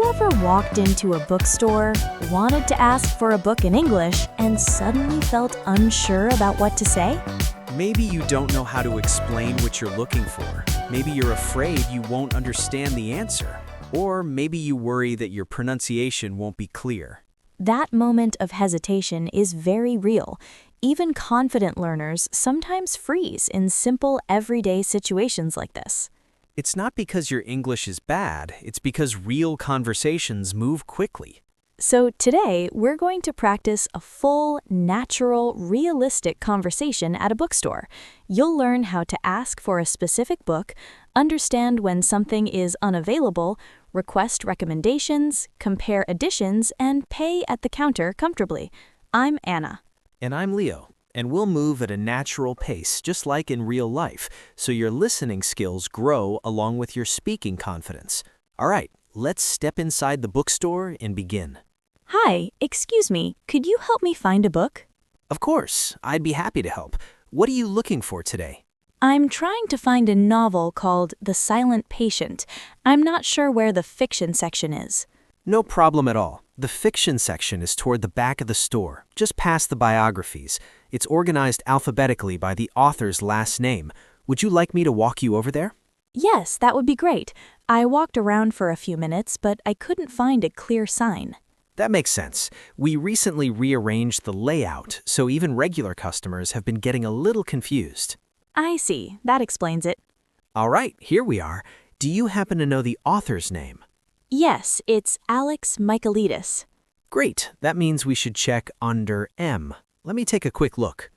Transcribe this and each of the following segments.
you ever walked into a bookstore, wanted to ask for a book in English, and suddenly felt unsure about what to say? Maybe you don't know how to explain what you're looking for. Maybe you're afraid you won't understand the answer. Or maybe you worry that your pronunciation won't be clear. That moment of hesitation is very real. Even confident learners sometimes freeze in simple, everyday situations like this. It's not because your English is bad, it's because real conversations move quickly. So today, we're going to practice a full, natural, realistic conversation at a bookstore. You'll learn how to ask for a specific book, understand when something is unavailable, request recommendations, compare editions, and pay at the counter comfortably. I'm Anna. And I'm Leo, and we'll move at a natural pace, just like in real life, so your listening skills grow along with your speaking confidence. All right, let's step inside the bookstore and begin. Hi, excuse me, could you help me find a book? Of course, I'd be happy to help. What are you looking for today? I'm trying to find a novel called The Silent Patient. I'm not sure where the fiction section is. No problem at all. The fiction section is toward the back of the store, just past the biographies. It's organized alphabetically by the author's last name. Would you like me to walk you over there? Yes, that would be great. I walked around for a few minutes, but I couldn't find a clear sign. That makes sense. We recently rearranged the layout, so even regular customers have been getting a little confused. I see. That explains it. All right, here we are. Do you happen to know the author's name? Yes, it's Alex Michaelides. Great. That means we should check under M. Let me take a quick look.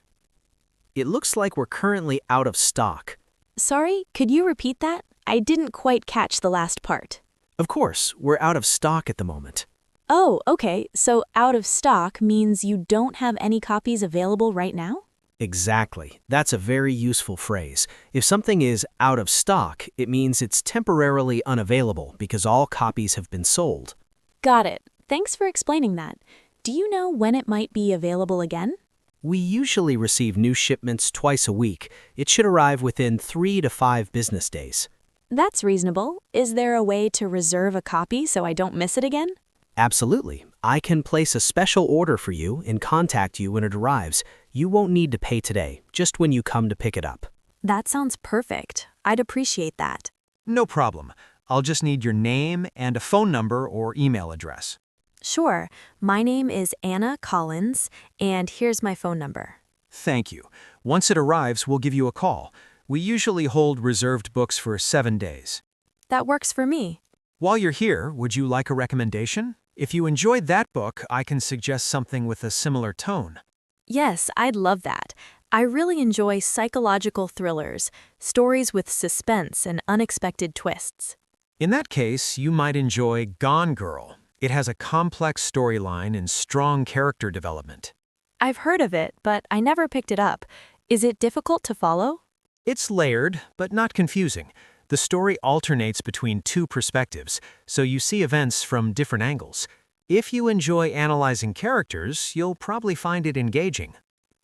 It looks like we're currently out of stock. Sorry, could you repeat that? I didn't quite catch the last part. Of course, we're out of stock at the moment. Oh, okay. So out of stock means you don't have any copies available right now? Exactly. That's a very useful phrase. If something is out of stock, it means it's temporarily unavailable because all copies have been sold. Got it. Thanks for explaining that. Do you know when it might be available again? We usually receive new shipments twice a week. It should arrive within 3 to 5 business days. That's reasonable. Is there a way to reserve a copy so I don't miss it again? Absolutely. I can place a special order for you and contact you when it arrives. You won't need to pay today, just when you come to pick it up. That sounds perfect. I'd appreciate that. No problem. I'll just need your name and a phone number or email address. Sure. My name is Anna Collins, and here's my phone number. Thank you. Once it arrives, we'll give you a call. We usually hold reserved books for 7 days. That works for me. While you're here, would you like a recommendation? If you enjoyed that book, I can suggest something with a similar tone. Yes, I'd love that. I really enjoy psychological thrillers, stories with suspense and unexpected twists. In that case, you might enjoy Gone Girl. It has a complex storyline and strong character development. I've heard of it, but I never picked it up. Is it difficult to follow? It's layered, but not confusing. The story alternates between two perspectives, so you see events from different angles. If you enjoy analyzing characters, you'll probably find it engaging.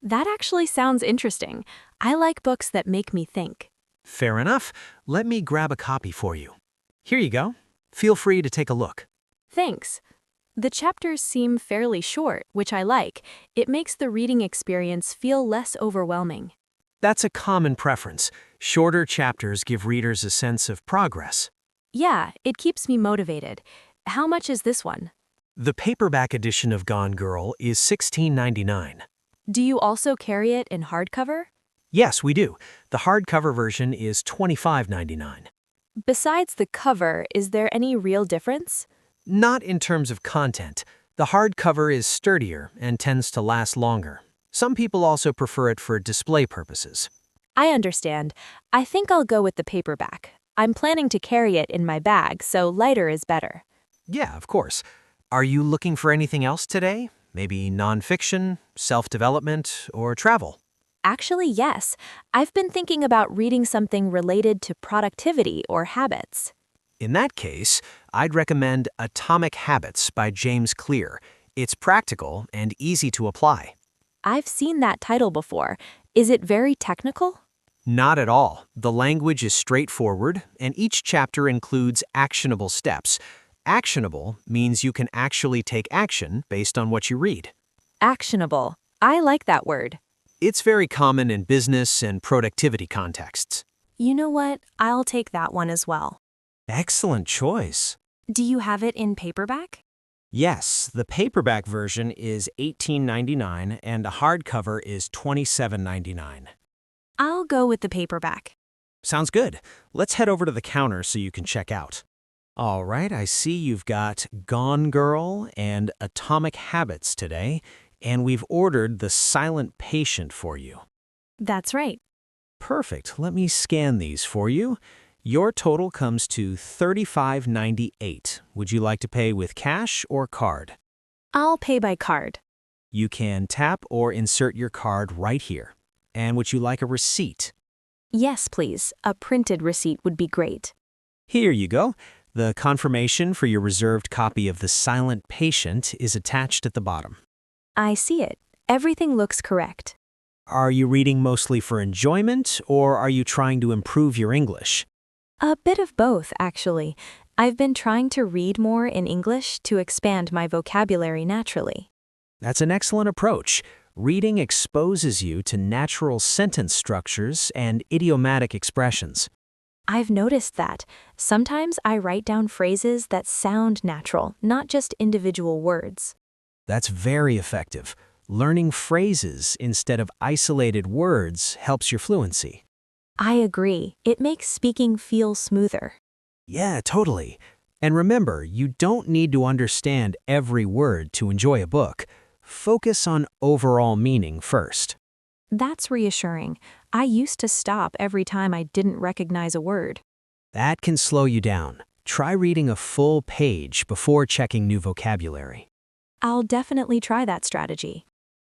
That actually sounds interesting. I like books that make me think. Fair enough. Let me grab a copy for you. Here you go. Feel free to take a look. Thanks. The chapters seem fairly short, which I like. It makes the reading experience feel less overwhelming. That's a common preference. Shorter chapters give readers a sense of progress. Yeah, it keeps me motivated. How much is this one? The paperback edition of Gone Girl is $16.99. Do you also carry it in hardcover? Yes, we do. The hardcover version is $25.99. Besides the cover, is there any real difference? Not in terms of content. The hardcover is sturdier and tends to last longer. Some people also prefer it for display purposes. I understand. I think I'll go with the paperback. I'm planning to carry it in my bag, so lighter is better. Yeah, of course. Are you looking for anything else today? Maybe nonfiction, self-development, or travel? Actually, yes. I've been thinking about reading something related to productivity or habits. In that case, I'd recommend Atomic Habits by James Clear. It's practical and easy to apply. I've seen that title before. Is it very technical? Not at all. The language is straightforward, and each chapter includes actionable steps. Actionable means you can actually take action based on what you read. Actionable. I like that word. It's very common in business and productivity contexts. You know what? I'll take that one as well. Excellent choice. Do you have it in paperback? Yes, the paperback version is $18.99 and a hardcover is $27.99. I'll go with the paperback. Sounds good. Let's head over to the counter so you can check out. All right, I see you've got Gone Girl and Atomic Habits today, and we've ordered The Silent Patient for you. That's right. Perfect. Let me scan these for you. Your total comes to $35.98. Would you like to pay with cash or card? I'll pay by card. You can tap or insert your card right here. And would you like a receipt? Yes, please. A printed receipt would be great. Here you go. The confirmation for your reserved copy of The Silent Patient is attached at the bottom. I see it. Everything looks correct. Are you reading mostly for enjoyment, or are you trying to improve your English? A bit of both, actually. I've been trying to read more in English to expand my vocabulary naturally. That's an excellent approach. Reading exposes you to natural sentence structures and idiomatic expressions. I've noticed that. Sometimes I write down phrases that sound natural, not just individual words. That's very effective. Learning phrases instead of isolated words helps your fluency. I agree. It makes speaking feel smoother. Yeah, totally. And remember, you don't need to understand every word to enjoy a book. Focus on overall meaning first. That's reassuring. I used to stop every time I didn't recognize a word. That can slow you down. Try reading a full page before checking new vocabulary. I'll definitely try that strategy.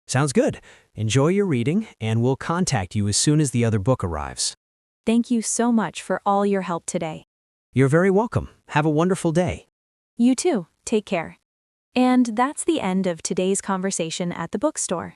Sounds good. Enjoy your reading, and we'll contact you as soon as the other book arrives. Thank you so much for all your help today. You're very welcome. Have a wonderful day. You too. Take care. And that's the end of today's conversation at the bookstore.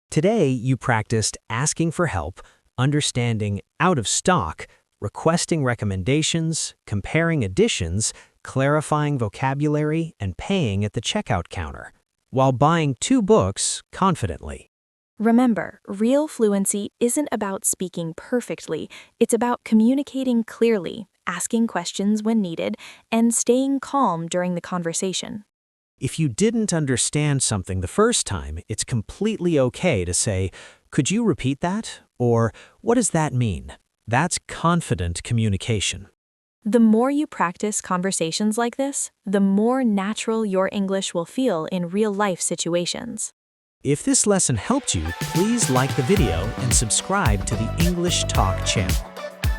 Today, you practiced asking for help, understanding out of stock, requesting recommendations, comparing editions, clarifying vocabulary, and paying at the checkout counter, while buying 2 books confidently. Remember, real fluency isn't about speaking perfectly. It's about communicating clearly, asking questions when needed, and staying calm during the conversation. If you didn't understand something the first time, it's completely okay to say, "Could you repeat that?" Or, "What does that mean?" That's confident communication. The more you practice conversations like this, the more natural your English will feel in real-life situations. If this lesson helped you, please like the video and subscribe to the English Talk channel.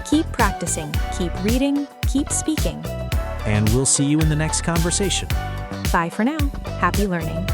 Keep practicing, keep reading, keep speaking. And we'll see you in the next conversation. Bye for now. Happy learning.